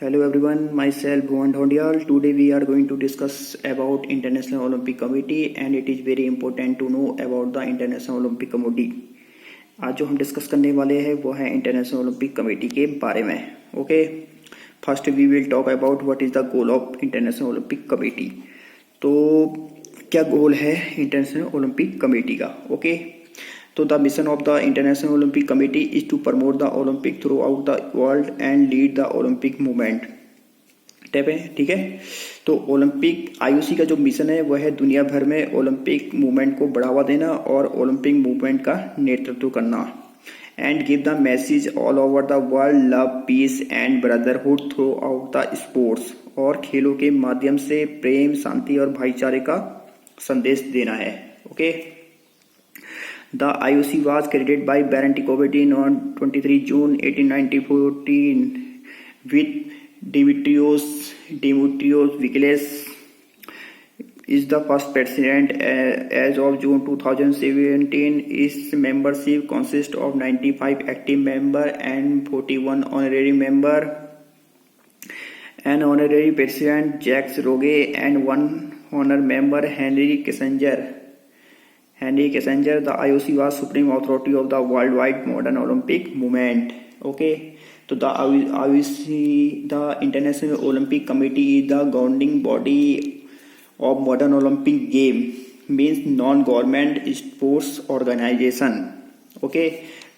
Hello everyone, myself Bhuvan Dhondial. Today we are going to discuss about International Olympic Committee and it is very important to know about the International Olympic Committee. आज जो हम discuss करने वाले हैं वो है International Olympic committee के बारे में. Okay, first we will talk about what is the goal of International Olympic Committee. तो क्या गोल है इंटरनेशनल ओलंपिक कमेटी का? ओके, तो the mission of the International Olympic Committee is to promote the Olympic throughout the world and lead the Olympic movement. ठीक है. तो Olympic IOC का जो मिशन है वह है दुनिया भर में ओलंपिक मूवमेंट को बढ़ावा देना और ओलंपिक मूवमेंट का नेतृत्व करना and give the message all over the world love piece and brotherhood through out the sports. और खेलों के माध्यम से प्रेम, शांति और भाईचारे का संदेश देना है. Okay. The IOC was created by Baron T. Coubertin on 23 June 1914 with Dimitrios Vikles is the first president. As of June 2017, its membership consists of 95 active members and 41 honorary members. An honorary president, Jacques Rogue, and one honor member, Henry Kissinger. The IOC was supreme authority of the worldwide modern Olympic movement. Okay, so the IOC, the International Olympic Committee, is the governing body of modern Olympic game, means non-government sports organization. Okay,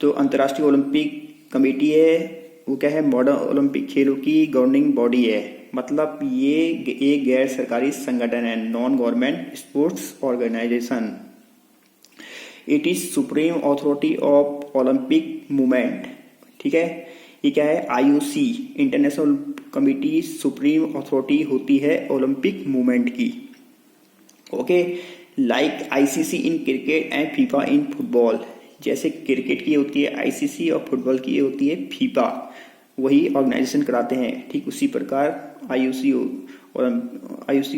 तो अंतर्राष्ट्रीय Olympic committee है वो क्या है? Modern Olympic खेलों की governing body है. मतलब ये एक गैर सरकारी संगठन है, non government sports organisation. It is supreme authority of Olympic movement. ठीक है, ये क्या है? IOC International committee supreme authority होती है ओलंपिक मूवमेंट की. Okay, like ICC in cricket and FIFA in football. जैसे क्रिकेट की होती है आईसीसी और फुटबॉल की होती है फीफा, वही ऑर्गेनाइजेशन कराते हैं. ठीक उसी प्रकार आईओसी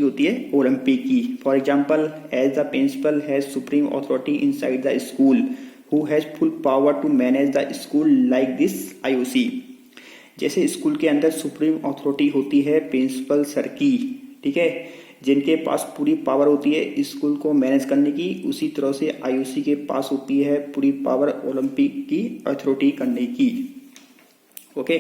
होती है ओलंपिक की. For example, as the principal has supreme authority inside the school who has full power to manage the school like this IOC. जैसे स्कूल के अंदर सुप्रीम अथॉरिटी होती है प्रिंसिपल सर की, ठीक है, जिनके पास पूरी पावर होती है स्कूल को मैनेज करने की, उसी तरह से आईओसी के पास होती है पूरी पावर ओलंपिक की अथॉरिटी करने की. ओके,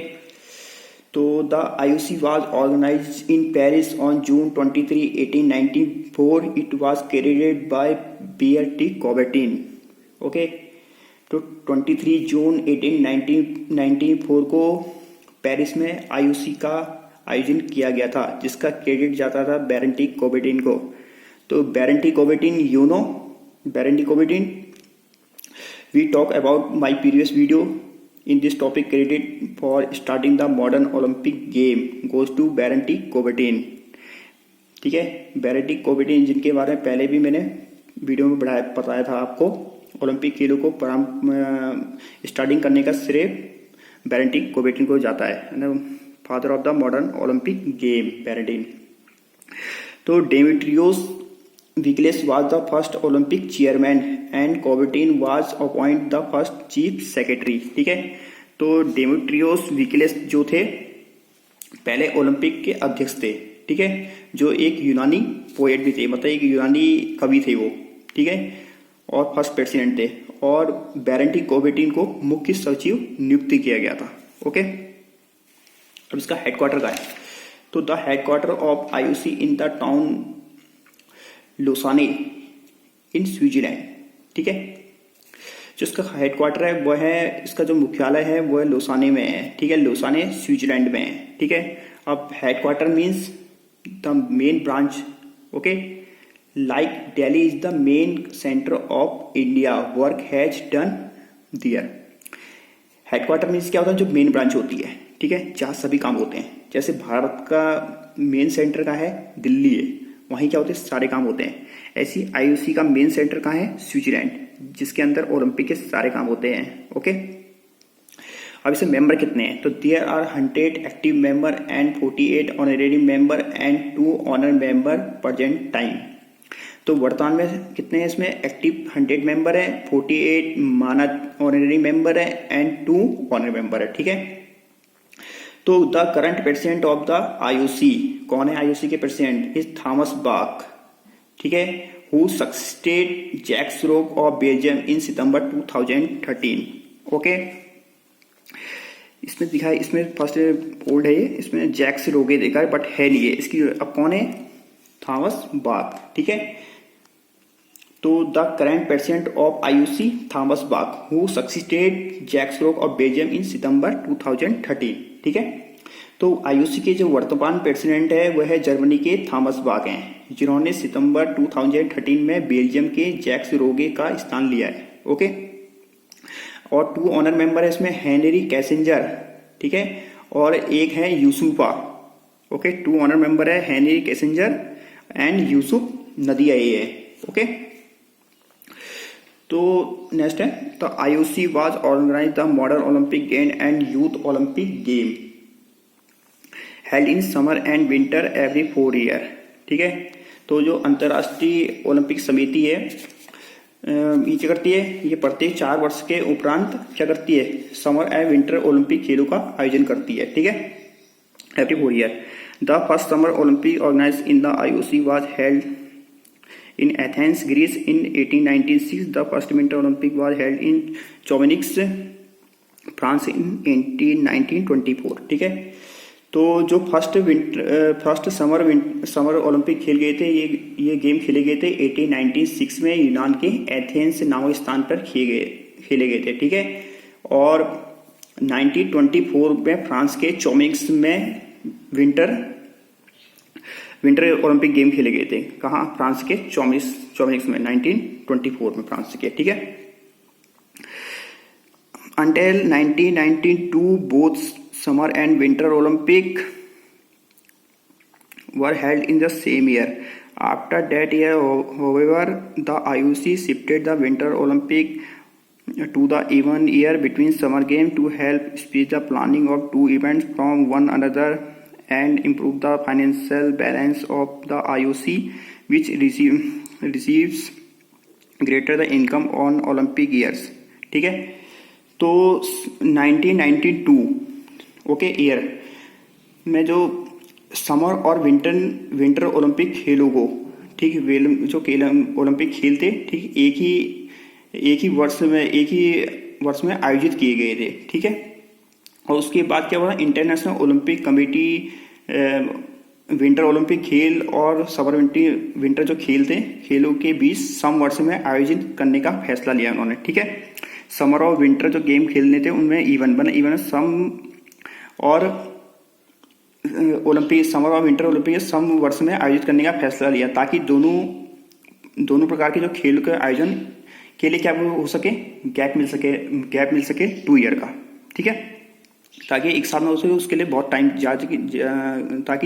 तो the IOC was organized in Paris on June 23, 1894. It was created by Pierre de Coubertin. Okay, तो 23 जून 1894 को पेरिस में आईओसी का आयोजन किया गया था, जिसका क्रेडिट जाता था बैरन टी कॉबर्टिन को. तो Baron de Coubertin, you know Baron de Coubertin. We talk about my previous video. In this topic, credit for starting the modern Olympic game goes to Baron T. Coubertin. ठीक है, बैरन de कॉबर्टिन जिनके बारे में पहले भी मैंने वीडियो में बताया था आपको. ओलंपिक खेलों को स्टार्टिंग करने का श्रेय बैरन टी कॉबर्टिन को जाता है. Father of the modern Olympic game Baron. तो Demetrios Vikles was the first Olympic chairman and Coubertin was appointed the first chief secretary. ठीक है, तो डेमेट्रियोस विकलेस जो थे पहले ओलंपिक के अध्यक्ष थे. ठीक है, जो एक यूनानी पोएट भी थे, मतलब एक यूनानी कवि थे वो. ठीक है, और फर्स्ट प्रेसिडेंट थे. और बैरन टी कॉबर्टिन को मुख्य सचिव नियुक्त किया गया था. ओके, अब इसका हेडक्वार्टर कहाँ है? तो the headquarter of IOC in the town लोसाने in Switzerland. ठीक है, जो इसका हेडक्वार्टर है वह है, इसका जो मुख्यालय है वह लोसाने में है. ठीक है, लोसाने स्विट्जरलैंड में है. ठीक है, अब headquarter means the main branch. Okay, like Delhi is the main centre of India, work has done there. Headquarter means क्या होता है? जो मेन ब्रांच होती है. ठीक है, जहाँ सभी काम होते हैं. जैसे भारत का मेन सेंटर कहाँ है? दिल्ली है, वहीं क्या होते हैं? सारे काम होते हैं. ऐसी आईओसी का मेन सेंटर कहाँ है? स्विट्जरलैंड, जिसके अंदर ओलंपिक के सारे काम होते हैं. ओके, अब इसे मेंबर कितने हैं? तो there are 100 active member and 48 honorary member and 2 honour member present time. तो वर्तमान में कितने हैं इसमें? एक्टिव 100 मेंबर है, 48 मानद ऑनरेरी मेंबर है एंड 2 ऑनर मेंबर है. ठीक है, तो the current president of the IOC, कौन है आईओसी के प्रेसिडेंट? इज थॉमस बाक, ठीक है, who succeeded Jacques Rogge of Belgium in September 2013। Okay, इसमें दिखा है, इसमें फर्स्ट ओल्ड है ये, इसमें जैक्स रोगे देखा है बट है नहीं है इसकी। अब कौन है? थॉमस बाक, ठीक है। तो the current president of IOC Thomas Bach, who succeeded Jacques Rogge of Belgium in September 2013, ठीक है। तो आईओसी के जो वर्तमान प्रेसिडेंट है वह है जर्मनी के थॉमस बाक हैं, जिन्होंने सितंबर 2013 में बेल्जियम के जैक्स रोगे का स्थान लिया है। ओके, और 2 ऑनर मेंबर है इसमें, हेनरी कैसेंजर, ठीक है, और एक है यूसुफा। ओके, 2 ऑनर मेंबर है, Henry Kissinger and Yusuf Ndiaye ये है। ओके, तो नेक्स्ट है the IOC was organise the modern Olympic game and youth Olympic game held in summer and winter every 4 year, ठीक है। तो जो अंतर्राष्ट्रीय ओलंपिक समिति है ये क्या करती है? ये प्रत्येक 4 वर्ष के उपरांत क्या करती है? समर एंड विंटर ओलंपिक खेलों का आयोजन करती है, ठीक है, every 4 year. The first summer Olympic organised in the IOC was held in Athens, Greece in 1896. The first Winter Olympic was held in Chamonix, France in 1924, ठीक है। तो जो फर्स्ट समर ओलंपिक खेल गए थे, ये गेम खेले गए थे 1896 में यूनान के एथेंस नामक स्थान पर खेले गए थे, ठीक है। और 1924 में फ्रांस के चोमिक्स में विंटर ओलंपिक गेम खेले गए थे। कहाँ? फ्रांस के चोमिक्स में 1924 में फ्रांस के, ठीक है। Until 1992 both summer and winter Olympic were held in the same year. After that year, however, the IOC shifted the winter Olympic to the even year between summer games to help speed the planning of 2 events from one another and improve the financial balance of the IOC, which receives greater the income on Olympic years, ठीक है। तो 1992 okay year में जो summer और winter Olympic खेलों को, ठीक, जो ओलंपिक खेल थे, ठीक, एक ही वर्ष में आयोजित किए गए थे, ठीक है। और उसके बाद क्या हुआ? International Olympic committee winter Olympic खेल और समर विंटर जो खेल थे, खेलों के बीच सम वर्ष में आयोजित करने का फैसला लिया उन्होंने, ठीक है। समर और विंटर जो गेम खेलने थे उनमें इवन सम और ओलंपिक, समर और विंटर ओलंपिक सम वर्ष में आयोजित करने का फैसला लिया, ताकि दोनों प्रकार के जो खेल के आयोजन के लिए क्या हो सके? गैप मिल सके 2 ईयर का, ठीक है, ताकि एक साल में हो सके। उसके लिए बहुत टाइम ताकि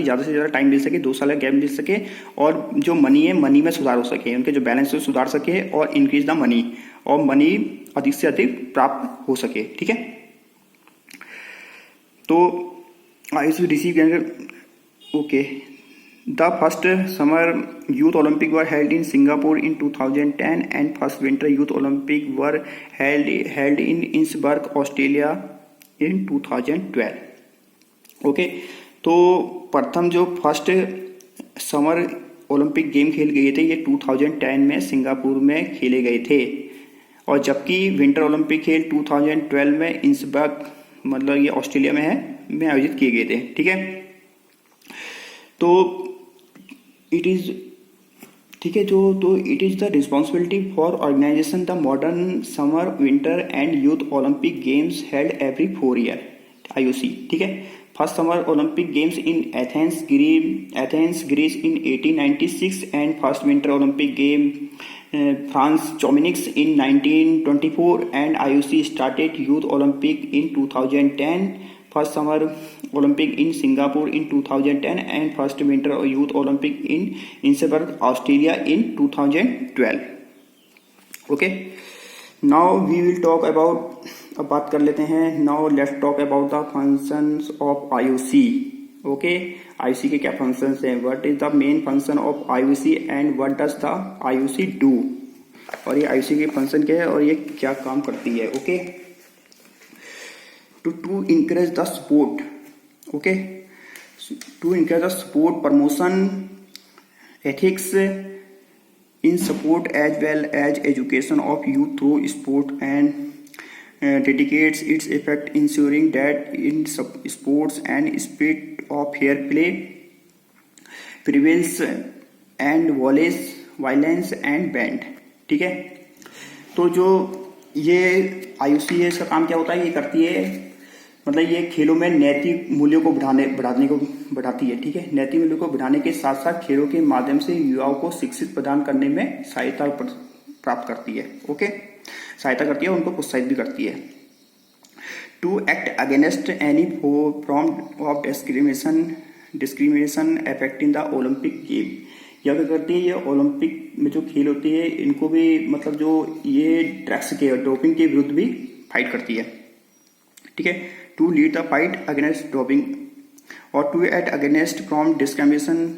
ज़्यादा से ज़्यादा टाइम मिल सके, 2 साल का गैप मिल सके, और जो मनी में सुधार हो सके, उनके जो बैलेंस है सुधार सके, और इंक्रीज द मनी, और मनी अधिक से अधिक प्राप्त हो सके, ठीक है। तो IOC receive okay the first summer youth Olympic were held in Singapore in 2010 and first winter youth Olympic were held in Innsbruck Australia in 2012। Okay, तो प्रथम जो फर्स्ट समर ओलंपिक गेम खेल गए थे ये 2010 में सिंगापुर में खेले गए थे, और जबकि विंटर ओलंपिक खेल 2012 में इंसबर्ग, मतलब ये ऑस्ट्रेलिया में आयोजित किए गए थे, ठीक है। तो इट इज, ठीक है, तो it is the responsibility for organisation the modern summer winter and youth Olympic games held every 4 year, IOC, ठीक है। First summer Olympic games in Athens Greece in 1896 and first winter Olympic game France Chamonix in 1924 and IOC started youth Olympic in 2010, first summer Olympic in Singapore in 2010 and first winter youth Olympic in Innsbruck Australia in 2012। Okay, now we will talk about, अब बात कर लेते हैं, now let's talk about the functions of IOC. Okay, IOC के क्या functions हैं? What is the main function of IOC and what does the IOC do, और ये आईओसी के फंक्शन क्या है और ये क्या काम करती है। Okay, to encourage the sport, okay, to encourage the support promotion ethics in support as well as education of youth through sport and dedicates its effort ensuring that in sports and spirit of fair play prevails and violence and banned। ठीक है, तो जो ये IUC है इसका काम क्या होता है, ये करती है मतलब ये खेलों में नैतिक मूल्यों को बढ़ाती है। ठीक है, नैतिक मूल्यों को बढ़ाने के साथ साथ खेलों के माध्यम से युवाओं को शिक्षित प्रदान करने में सहायता प्राप्त करती है। ओके, सहायता करती है, उनको प्रोत्साहित भी करती है। To act against any form of discrimination affecting the Olympic game. यह क्या करती है, ये ओलंपिक में जो खेल होती है इनको भी मतलब जो ये ड्रग्स के डोपिंग के विरुद्ध भी फाइट करती है। ठीक है, to lead the fight against doping और to act against from discrimination.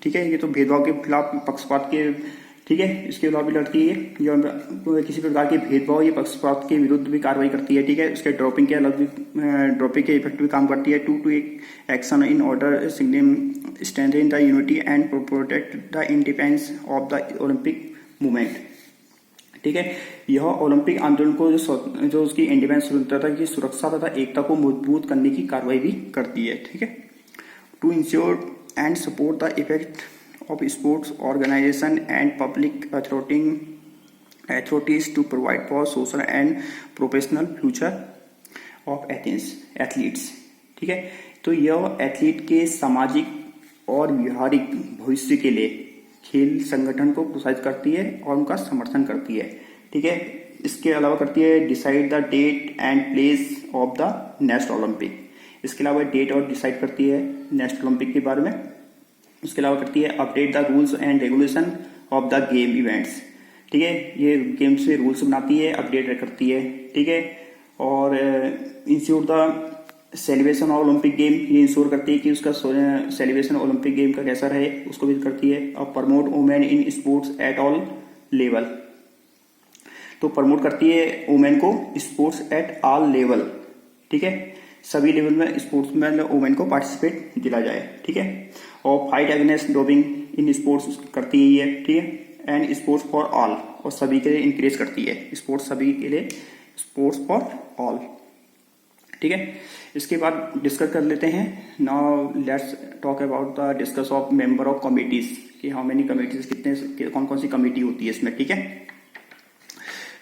ठीक है, ये तो भेदभाव के खिलाफ, पक्षपात के, ठीक है, इसके खिलाफ भी लड़ती है। जो किसी प्रकार के भेदभाव या पक्षपात के विरुद्ध भी कार्रवाई करती है। ठीक है, उसके ड्रॉपिंग के अलग भी ड्रॉपिंग के इफेक्ट भी काम करती है। To action in order strengthen the unity and protect the independence of the Olympic movement. ठीक है, यह ओलंपिक आंदोलन को जो उसकी इंडिपेंडेंस, स्वतंत्रता की सुरक्षा तथा एकता को मजबूत करने की कार्रवाई भी करती है। ठीक है, to ensure and support the effect of sports organization and public authorities to provide for social and professional future of athletes। ठीक है, तो यह एथलीट के सामाजिक और व्यवहारिक भविष्य के लिए खेल संगठन को प्रोत्साहित करती है और उनका समर्थन करती है। ठीक है, इसके अलावा करती है decide the date and place of the next Olympic. इसके अलावा डेट और डिसाइड करती है नेक्स्ट ओलंपिक के बारे में। उसके अलावा करती है update the rules and regulation of the game events. ठीक है, ये गेम्स से रूल्स बनाती है, अपडेट करती है। ठीक है, और ensure the celebration of Olympic game, ये इंश्योर करती है कि उसका सेलिब्रेशन ओलंपिक गेम का कैसा रहे, उसको भी करती है। और promote women in sports at all level, तो प्रमोट करती है वुमेन को स्पोर्ट्स एट ऑल लेवल। ठीक है, सभी लेवल में स्पोर्ट्स में वुमेन को पार्टिसिपेट दिला जाए। ठीक है, और fight against doping in sports करती है ये। ठीक है, एंड स्पोर्ट्स फॉर ऑल, और सभी के लिए इंकरेज करती है स्पोर्ट्स, सभी के लिए स्पोर्ट्स फॉर ऑल। ठीक है, इसके बाद डिस्कस कर लेते हैं। Now let's talk about the discuss of member of committees, कि हाउ मेनी कमिटीज, कितने कौन कौन सी कमेटी होती है इसमें। ठीक है,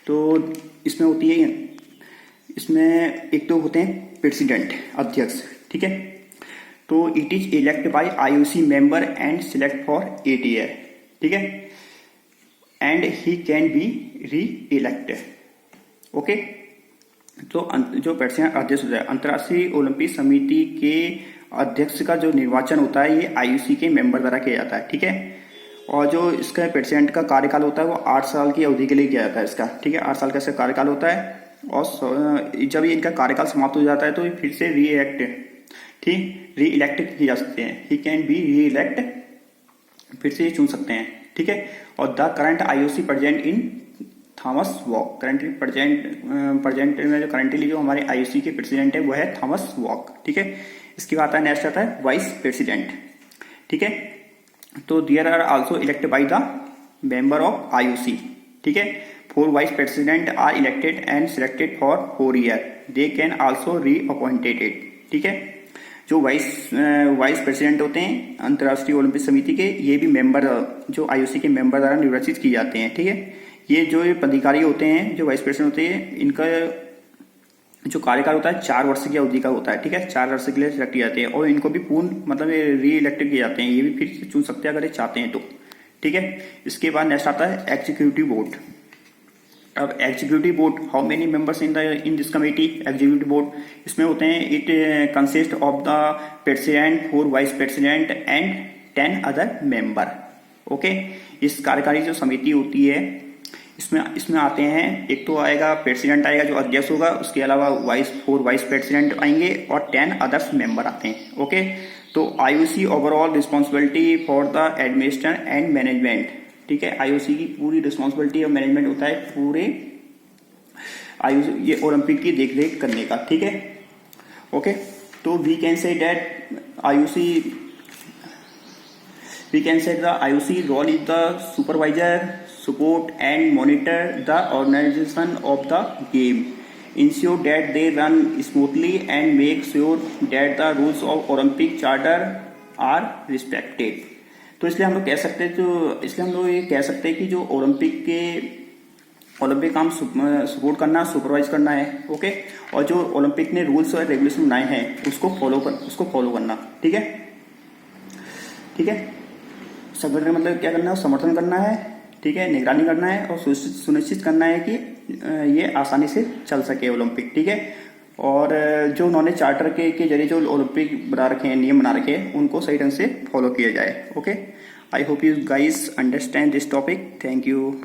तो इसमें होती है, इसमें एक तो होते हैं प्रेसिडेंट, अध्यक्ष। ठीक है, तो it is elect by IUC member and select for 8 year. ठीक है, and he can be reelect. Okay, तो जो प्रेसिडेंट अध्यक्ष होता है, अंतर्राष्ट्रीय ओलंपिक समिति के अध्यक्ष का जो निर्वाचन होता है ये आईयूसी के मेंबर द्वारा किया जाता है। ठीक है, और जो इसका प्रेसिडेंट का कार्यकाल होता है वो 8 साल की अवधि के लिए किया जाता है इसका। ठीक है, 8 साल का इसका कार्यकाल होता है, और जब इनका कार्यकाल समाप्त हो जाता है तो फिर से री इलेक्ट किए जा सकते हैं। ही कैन बी री इलेक्ट, फिर से ये चुन सकते हैं। ठीक है, और the current IOC present in Thomas walk, present में जो करंटली जो हमारे आईओसी के प्रेसिडेंट है वो है थॉमस वॉक। ठीक है, इसके बाद नेक्स्ट आता है वाइस प्रेसिडेंट। ठीक है, तो there are also elected by the member of IOC. ठीक है, 4 vice president are elected and selected for 4 year, they can also reappointed. ठीक है, जो वाइस प्रेसिडेंट होते हैं अंतर्राष्ट्रीय ओलंपिक समिति के, ये भी मेंबर, जो आईओसी के मेंबर द्वारा निर्वाचित किए जाते हैं। ठीक है, ये जो पदाधिकारी होते हैं, जो वाइस प्रेसिडेंट होते हैं, इनका जो कार्यकाल होता है 4 वर्ष की अवधि का होता है। ठीक है, 4 वर्ष के लिए सिलेक्ट किए जाते हैं, और इनको भी पूर्ण मतलब री इलेक्टेड किए जाते हैं। ये भी फिर से चुन सकते हैं अगर ये चाहते हैं तो। ठीक है, इसके बाद नेक्स्ट आता है एग्जीक्यूटिव बोर्ड। अब executive board, how many members in this committee, executive board, इसमें होते हैं, it consist of the president, 4 vice president and 10 other member. Okay, इस कार्यकारी जो समिति होती है इसमें आते हैं, एक तो आएगा प्रेसिडेंट आएगा जो अध्यक्ष होगा, उसके अलावा 4 वाइस प्रेसिडेंट आएंगे और 10 अदर्स मेंबर आते हैं। ओके, तो IOC overall responsibility for the administration and management. ठीक है, आईओसी की पूरी रिस्पॉन्सिबिलिटी और मैनेजमेंट होता है पूरे आईओसी ये ओलंपिक की देखरेख करने का। ठीक है, ओके, तो we can say that IOC, we can say the IOC role is the supervisor, support and monitor the organization of the game, ensure that they run smoothly and make sure that the rules of Olympic charter are respected. तो इसलिए हम लोग कह सकते हैं, तो इसलिए हम लोग ये कह सकते हैं कि जो ओलंपिक काम सपोर्ट करना, सुपरवाइज करना है, ओके, और जो ओलंपिक ने रूल्स और रेगुलेशन बनाए हैं उसको फॉलो करना, ठीक है, ठीक है। संगठन मतलब क्या करना है, समर्थन करना है, ठीक है, निगरानी करना है और सुनिश्चित करना है कि ये आसानी से चल सके ओलंपिक, ठीक है। और जो उन्होंने चार्टर के जरिए जो ओलंपिक बना रखे हैं, नियम बना रखे हैं, उनको सही ढंग से फॉलो किया जाए, okay. I hope you guys understand this topic. Thank you.